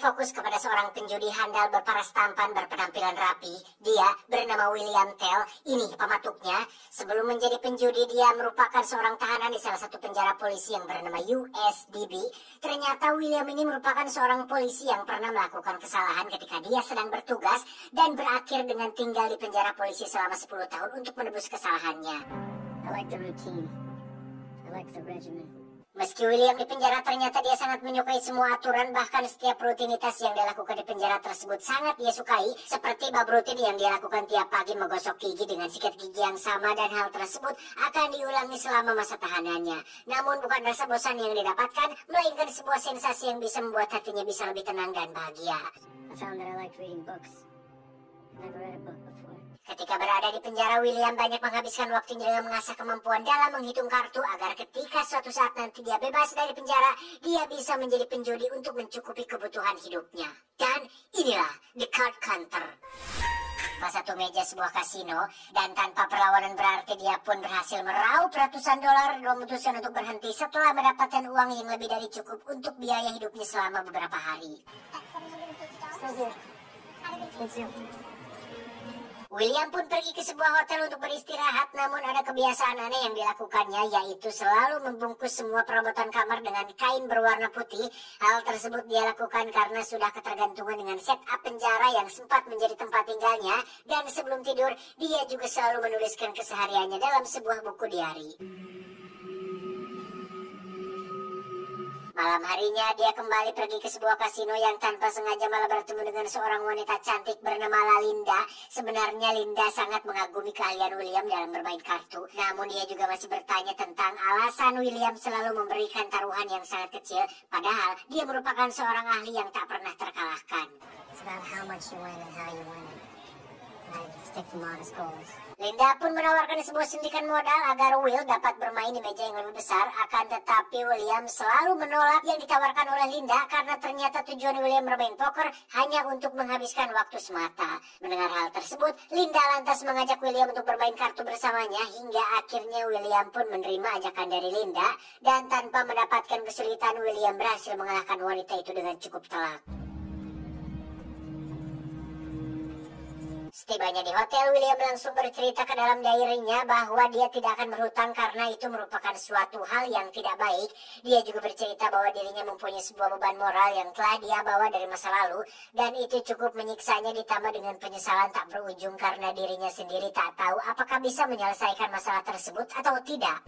berfokus kepada seorang penjudi handal berparas tampan berpenampilan rapi. Dia bernama William Tell. Ini pematuknya. Sebelum menjadi penjudi, dia merupakan seorang tahanan di salah satu penjara polisi yang bernama USDB. Ternyata William ini merupakan seorang polisi yang pernah melakukan kesalahan ketika dia sedang bertugas dan berakhir dengan tinggal di penjara polisi selama 10 tahun untuk menebus kesalahannya. I like the routine. I like the regimen. Meski William di penjara, ternyata dia sangat menyukai semua aturan, bahkan setiap rutinitas yang dia lakukan di penjara tersebut sangat dia sukai, seperti bab rutin yang dia lakukan tiap pagi menggosok gigi dengan sikat gigi yang sama, dan hal tersebut akan diulangi selama masa tahanannya. Namun bukan rasa bosan yang didapatkan, melainkan sebuah sensasi yang bisa membuat hatinya bisa lebih tenang dan bahagia. I found that I liked reading books. I never read a book before. Ketika berada di penjara, William banyak menghabiskan waktunya dengan mengasah kemampuan dalam menghitung kartu agar ketika suatu saat nanti dia bebas dari penjara, dia bisa menjadi penjudi untuk mencukupi kebutuhan hidupnya. Dan inilah The Card Counter. Salah satu meja sebuah kasino, dan tanpa perlawanan berarti dia pun berhasil meraup ratusan dolar dan memutuskan untuk berhenti setelah mendapatkan uang yang lebih dari cukup untuk biaya hidupnya selama beberapa hari. William pun pergi ke sebuah hotel untuk beristirahat, namun ada kebiasaan aneh yang dilakukannya, yaitu selalu membungkus semua perabotan kamar dengan kain berwarna putih. Hal tersebut dia lakukan karena sudah ketergantungan dengan setup penjara yang sempat menjadi tempat tinggalnya, dan sebelum tidur, dia juga selalu menuliskan kesehariannya dalam sebuah buku diari. Malam harinya, dia kembali pergi ke sebuah kasino yang tanpa sengaja malah bertemu dengan seorang wanita cantik bernama Linda. Sebenarnya Linda sangat mengagumi keahlian William dalam bermain kartu. Namun dia juga masih bertanya tentang alasan William selalu memberikan taruhan yang sangat kecil. Padahal dia merupakan seorang ahli yang tak pernah terkalahkan. It's about how much you win and how you win it. And I stick to modest goals. Linda pun menawarkan sebuah suntikan modal agar Will dapat bermain di meja yang lebih besar. Akan tetapi William selalu menolak yang ditawarkan oleh Linda karena ternyata tujuan William bermain poker hanya untuk menghabiskan waktu semata. Mendengar hal tersebut, Linda lantas mengajak William untuk bermain kartu bersamanya, hingga akhirnya William pun menerima ajakan dari Linda, dan tanpa mendapatkan kesulitan, William berhasil mengalahkan wanita itu dengan cukup telak. Setibanya di hotel, William langsung bercerita ke dalam diary-nya bahwa dia tidak akan berhutang karena itu merupakan suatu hal yang tidak baik. Dia juga bercerita bahwa dirinya mempunyai sebuah beban moral yang telah dia bawa dari masa lalu, dan itu cukup menyiksanya, ditambah dengan penyesalan tak berujung karena dirinya sendiri tak tahu apakah bisa menyelesaikan masalah tersebut atau tidak.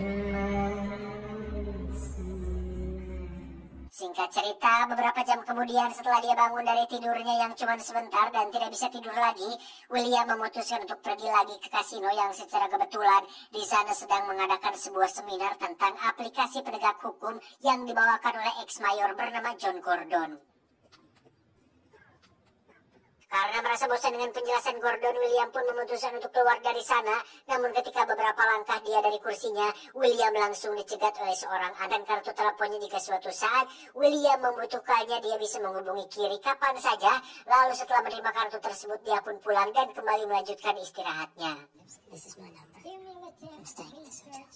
Singkat cerita, beberapa jam kemudian setelah dia bangun dari tidurnya yang cuma sebentar dan tidak bisa tidur lagi, William memutuskan untuk pergi lagi ke kasino yang secara kebetulan di sana sedang mengadakan sebuah seminar tentang aplikasi penegak hukum yang dibawakan oleh ex-mayor bernama John Gordon. Karena merasa bosan dengan penjelasan Gordon, William pun memutuskan untuk keluar dari sana. Namun ketika beberapa langkah dia dari kursinya, William langsung dicegat oleh seorang anak. Kartu teleponnya jika suatu saat William membutuhkannya, dia bisa menghubungi Kiri kapan saja. Lalu setelah menerima kartu tersebut, dia pun pulang dan kembali melanjutkan istirahatnya. This is my number.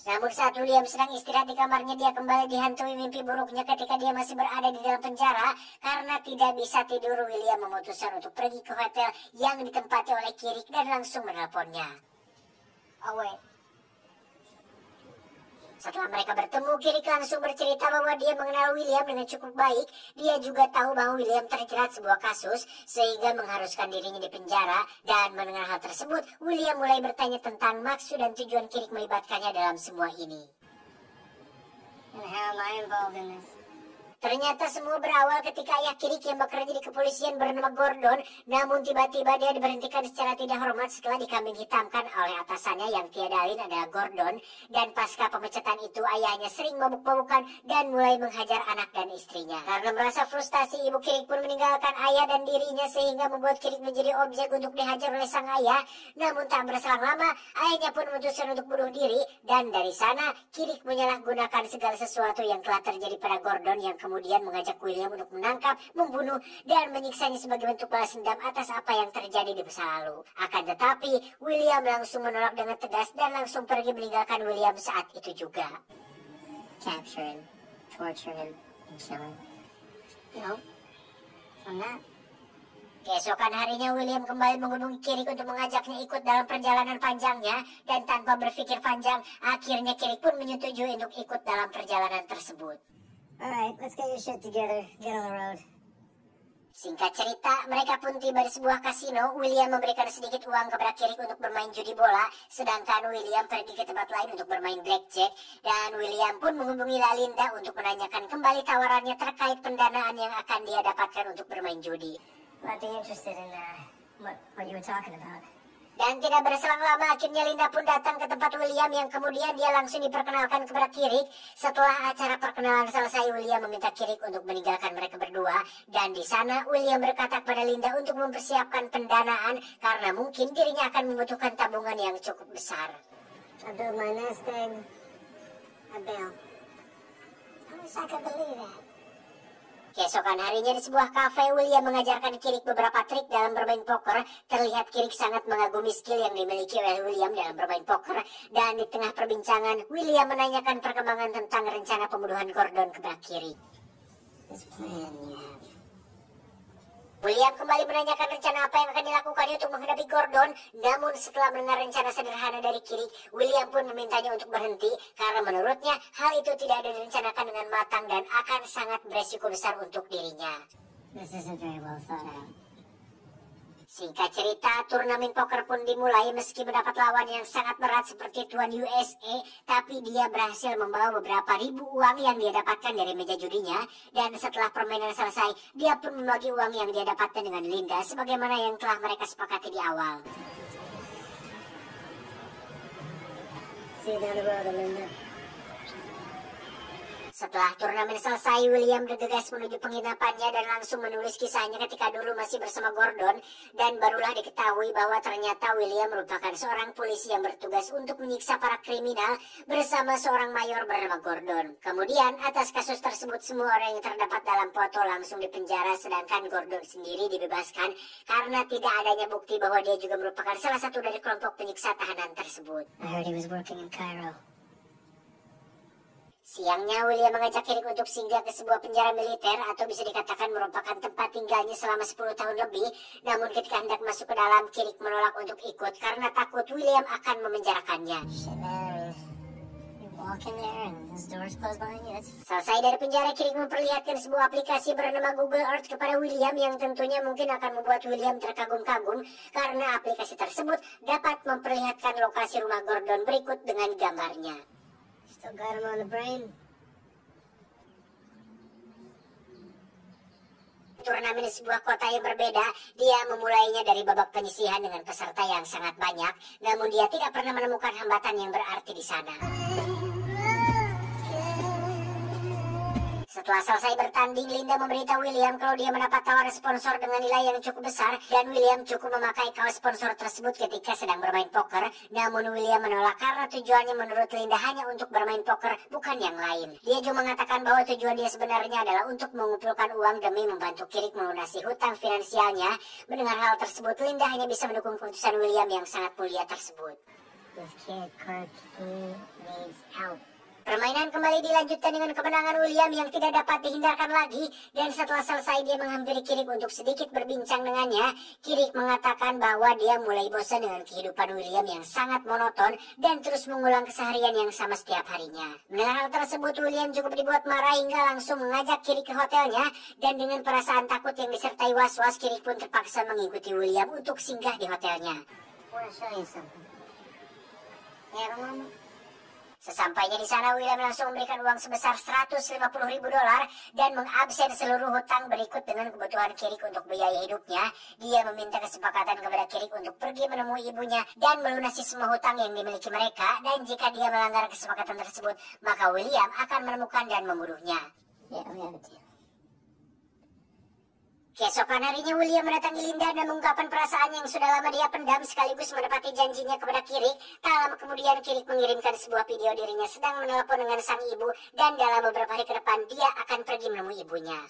Namun saat William sedang istirahat di kamarnya, dia kembali dihantui mimpi buruknya ketika dia masih berada di dalam penjara. Karena tidak bisa tidur, William memutuskan untuk pergi ke hotel yang ditempati oleh Kirik dan langsung menelponnya. Oh wait. Setelah mereka bertemu, Kirik langsung bercerita bahwa dia mengenal William dengan cukup baik. Dia juga tahu bahwa William terjerat sebuah kasus sehingga mengharuskan dirinya di penjara. Dan mendengar hal tersebut, William mulai bertanya tentang maksud dan tujuan Kirik melibatkannya dalam semua ini. And how am I involved in this? Ternyata semua berawal ketika ayah Kirik yang bekerja di kepolisian bernama Gordon, namun tiba-tiba dia diberhentikan secara tidak hormat setelah dikambing hitamkan oleh atasannya yang tiada lain adalah Gordon. Dan pasca pemecatan itu, ayahnya sering mabuk-mabukan dan mulai menghajar anak dan istrinya. Karena merasa frustasi, ibu Kirik pun meninggalkan ayah dan dirinya sehingga membuat Kirik menjadi objek untuk dihajar oleh sang ayah. Namun tak berselang lama, ayahnya pun memutuskan untuk bunuh diri, dan dari sana Kirik menyalahgunakan segala sesuatu yang telah terjadi pada Gordon yang kemudian mengajak William untuk menangkap, membunuh, dan menyiksanya sebagai bentuk balas dendam atas apa yang terjadi di masa lalu. Akan tetapi, William langsung menolak dengan tegas dan langsung pergi meninggalkan William saat itu juga. Capture him, torture him, and kill him. No. I'm not. Keesokan harinya William kembali menghubungi Kirik untuk mengajaknya ikut dalam perjalanan panjangnya, dan tanpa berpikir panjang, akhirnya Kirik pun menyetujui untuk ikut dalam perjalanan tersebut. Alright, let's get your shit together. Get on the road. Singkat cerita, mereka pun tiba di sebuah kasino. William memberikan sedikit uang kepada Kirik untuk bermain judi bola, sedangkan William pergi ke tempat lain untuk bermain blackjack. Dan William pun menghubungi Lalinda untuk menanyakan kembali tawarannya terkait pendanaan yang akan dia dapatkan untuk bermain judi. I'd be interested in what you were talking about. Dan tidak berselang lama, akhirnya Linda pun datang ke tempat William, yang kemudian dia langsung diperkenalkan kepada Kirik. Setelah acara perkenalan selesai, William meminta Kirik untuk meninggalkan mereka berdua. Dan di sana, William berkata kepada Linda untuk mempersiapkan pendanaan karena mungkin dirinya akan membutuhkan tabungan yang cukup besar. I built my nest egg. I bailed. I wish I could believe that. Keesokan harinya di sebuah kafe, William mengajarkan Kirik beberapa trik dalam bermain poker. Terlihat Kirik sangat mengagumi skill yang dimiliki oleh William dalam bermain poker. Dan di tengah perbincangan, William menanyakan perkembangan tentang rencana pembunuhan Gordon kepada Kirik. This plan you have. William kembali menanyakan rencana apa yang akan dilakukannya untuk menghadapi Gordon. Namun setelah mendengar rencana sederhana dari Kirik, William pun memintanya untuk berhenti karena menurutnya hal itu tidak ada direncanakan dengan matang dan akan sangat beresiko besar untuk dirinya. This isn't very well thought out. Singkat cerita, turnamen poker pun dimulai meski mendapat lawan yang sangat berat seperti tuan USA, tapi dia berhasil membawa beberapa ribu uang yang dia dapatkan dari meja judinya, dan setelah permainan selesai, dia pun membagi uang yang dia dapatkan dengan Linda sebagaimana yang telah mereka sepakati di awal. See you down the road, Linda. Setelah turnamen selesai, William bergegas menuju penginapannya dan langsung menulis kisahnya ketika dulu masih bersama Gordon, dan barulah diketahui bahwa ternyata William merupakan seorang polisi yang bertugas untuk menyiksa para kriminal bersama seorang mayor bernama Gordon. Kemudian, atas kasus tersebut semua orang yang terdapat dalam foto langsung dipenjara, sedangkan Gordon sendiri dibebaskan karena tidak adanya bukti bahwa dia juga merupakan salah satu dari kelompok penyiksa tahanan tersebut. I heard he was working in Cairo. Siangnya, William mengajak Kirik untuk singgah ke sebuah penjara militer atau bisa dikatakan merupakan tempat tinggalnya selama 10 tahun lebih. Namun ketika hendak masuk ke dalam, Kirik menolak untuk ikut karena takut William akan memenjarakannya. Shit, man. You walk in there and this door's closed behind you. Selesai dari penjara, Kirik memperlihatkan sebuah aplikasi bernama Google Earth kepada William yang tentunya mungkin akan membuat William terkagum-kagum karena aplikasi tersebut dapat memperlihatkan lokasi rumah Gordon berikut dengan gambarnya. Still got him on the brain. Turnamen di sebuah kota yang berbeda, dia memulainya dari babak penyisihan dengan peserta yang sangat banyak, namun dia tidak pernah menemukan hambatan yang berarti di sana. Setelah selesai bertanding, Linda memberitahu William kalau dia mendapat tawaran sponsor dengan nilai yang cukup besar, dan William cukup memakai kaos sponsor tersebut ketika sedang bermain poker. Namun William menolak karena tujuannya menurut Linda hanya untuk bermain poker, bukan yang lain. Dia juga mengatakan bahwa tujuan dia sebenarnya adalah untuk mengumpulkan uang demi membantu Kirik melunasi hutang finansialnya. Mendengar hal tersebut, Linda hanya bisa mendukung keputusan William yang sangat mulia tersebut. This kid, Kirk, he needs help. Permainan kembali dilanjutkan dengan kemenangan William yang tidak dapat dihindarkan lagi, dan setelah selesai dia menghampiri Kirik untuk sedikit berbincang dengannya. Kirik mengatakan bahwa dia mulai bosan dengan kehidupan William yang sangat monoton dan terus mengulang keseharian yang sama setiap harinya. Mendengar hal tersebut, William cukup dibuat marah hingga langsung mengajak Kirik ke hotelnya, dan dengan perasaan takut yang disertai was-was, Kirik pun terpaksa mengikuti William untuk singgah di hotelnya. I want to show you something. You have a moment? Sesampainya di sana, William langsung memberikan uang sebesar $150.000 dan mengabsen seluruh hutang berikut dengan kebutuhan Kirik untuk biaya hidupnya. Dia meminta kesepakatan kepada Kirik untuk pergi menemui ibunya dan melunasi semua hutang yang dimiliki mereka, dan jika dia melanggar kesepakatan tersebut, maka William akan menemukan dan membunuhnya. Yeah, we have a deal. Keesokan harinya, William mendatangi Linda dan mengungkapkan perasaan yang sudah lama dia pendam sekaligus menepati janjinya kepada Kirik. Tak lama kemudian, Kirik mengirimkan sebuah video dirinya sedang menelepon dengan sang ibu, dan dalam beberapa hari ke depan dia akan pergi menemui ibunya.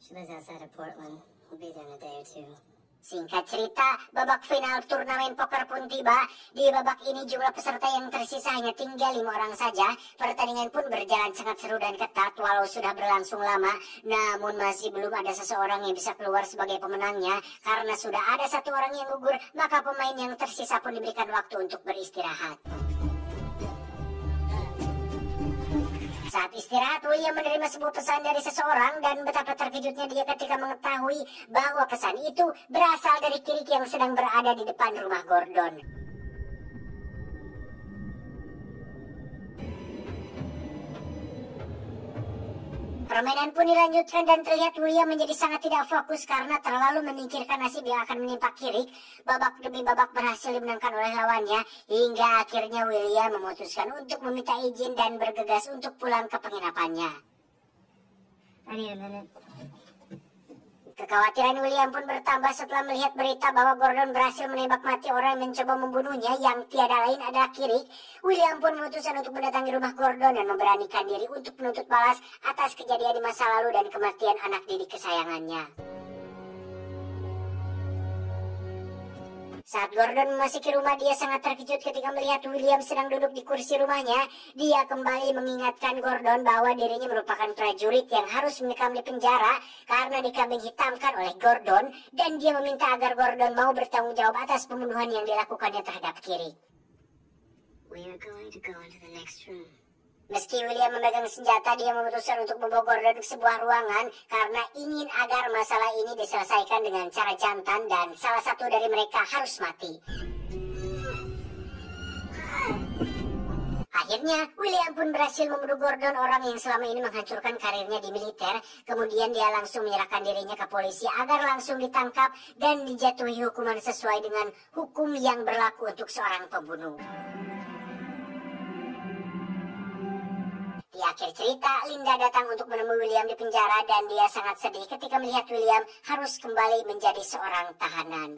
She lives outside of Portland. We'll be there in a day or two. Singkat cerita, babak final turnamen poker pun tiba. Di babak ini jumlah peserta yang tersisa hanya tinggal 5 orang saja. Pertandingan pun berjalan sangat seru dan ketat walau sudah berlangsung lama. Namun masih belum ada seseorang yang bisa keluar sebagai pemenangnya. Karena sudah ada satu orang yang gugur, maka pemain yang tersisa pun diberikan waktu untuk beristirahat. Saat istirahat, William menerima sebuah pesan dari seseorang dan betapa terkejutnya dia ketika mengetahui bahwa pesan itu berasal dari Kirik yang sedang berada di depan rumah Gordon. Permainan pun dilanjutkan dan terlihat William menjadi sangat tidak fokus karena terlalu memikirkan nasib yang akan menimpa Kirik. Babak demi babak berhasil dimenangkan oleh lawannya hingga akhirnya William memutuskan untuk meminta izin dan bergegas untuk pulang ke penginapannya. I need a minute. Kekhawatiran William pun bertambah setelah melihat berita bahwa Gordon berhasil menembak mati orang yang mencoba membunuhnya yang tiada lain adalah Kirik. William pun memutuskan untuk mendatangi rumah Gordon dan memberanikan diri untuk menuntut balas atas kejadian di masa lalu dan kematian anak didik kesayangannya. Saat Gordon memasuki rumah, dia sangat terkejut ketika melihat William sedang duduk di kursi rumahnya. Dia kembali mengingatkan Gordon bahwa dirinya merupakan prajurit yang harus mendekam di penjara karena dikambing hitamkan oleh Gordon, dan dia meminta agar Gordon mau bertanggung jawab atas pembunuhan yang dilakukannya terhadap Kirik. We are going to go into the next room. Meski William memegang senjata, dia memutuskan untuk membawa Gordon ke sebuah ruangan karena ingin agar masalah ini diselesaikan dengan cara jantan dan salah satu dari mereka harus mati. Akhirnya, William pun berhasil membunuh Gordon, orang yang selama ini menghancurkan karirnya di militer. Kemudian dia langsung menyerahkan dirinya ke polisi agar langsung ditangkap dan dijatuhi hukuman sesuai dengan hukum yang berlaku untuk seorang pembunuh. Di akhir cerita, Linda datang untuk menemui William di penjara dan dia sangat sedih ketika melihat William harus kembali menjadi seorang tahanan.